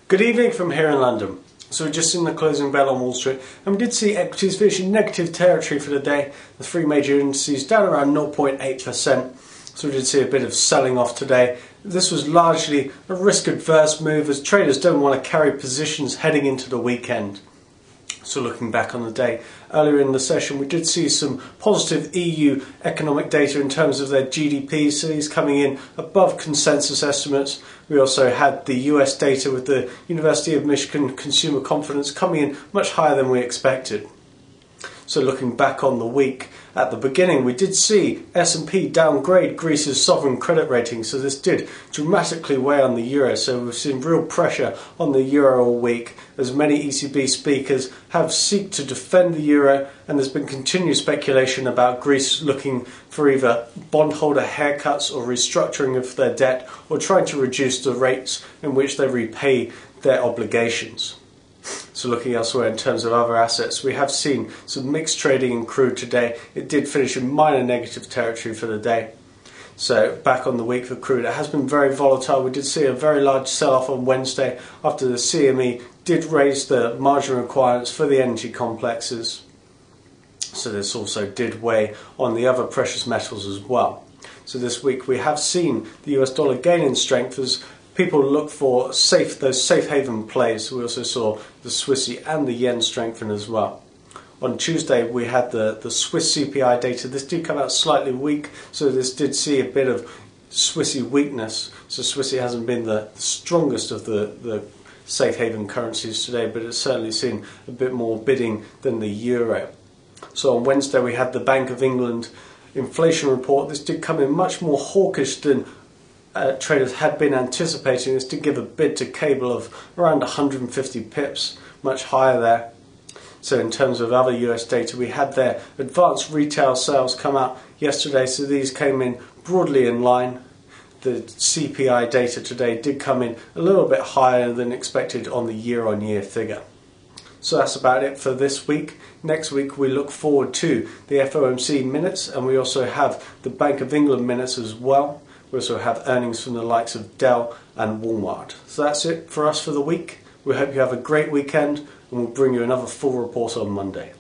Good evening from here in London. So we're just in the closing bell on Wall Street, and we did see equities finish in negative territory for the day. The three major indices down around 0.8%. So we did see a bit of selling off today. This was largely a risk-adverse move as traders don't want to carry positions heading into the weekend. So looking back on the day, earlier in the session we did see some positive EU economic data in terms of their GDP, so these coming in above consensus estimates. We also had the US data with the University of Michigan consumer confidence coming in much higher than we expected. So looking back on the week, at the beginning we did see S&P downgrade Greece's sovereign credit rating, so this did dramatically weigh on the euro. So we've seen real pressure on the euro all week as many ECB speakers have sought to defend the euro, and there's been continued speculation about Greece looking for either bondholder haircuts or restructuring of their debt, or trying to reduce the rates in which they repay their obligations. So looking elsewhere in terms of other assets, we have seen some mixed trading in crude today. It did finish in minor negative territory for the day. So back on the week for crude, it has been very volatile. We did see a very large sell-off on Wednesday after the CME did raise the margin requirements for the energy complexes. So this also did weigh on the other precious metals as well. So this week we have seen the US dollar gain in strength as people look for those safe haven plays. We also saw the Swissy and the yen strengthen as well. On Tuesday we had the Swiss CPI data. This did come out slightly weak, so this did see a bit of Swissy weakness. So Swissy hasn't been the strongest of the safe haven currencies today, but it's certainly seen a bit more bidding than the euro. So on Wednesday we had the Bank of England inflation report. This did come in much more hawkish than traders had been anticipating. This did give a bid to cable of around 150 pips, much higher there. So in terms of other US data, we had their advanced retail sales come out yesterday, so these came in broadly in line. The CPI data today did come in a little bit higher than expected on the year-on-year figure. So that's about it for this week. Next week we look forward to the FOMC minutes, and we also have the Bank of England minutes as well. We also have earnings from the likes of Dell and Walmart. So that's it for us for the week. We hope you have a great weekend, and we'll bring you another full report on Monday.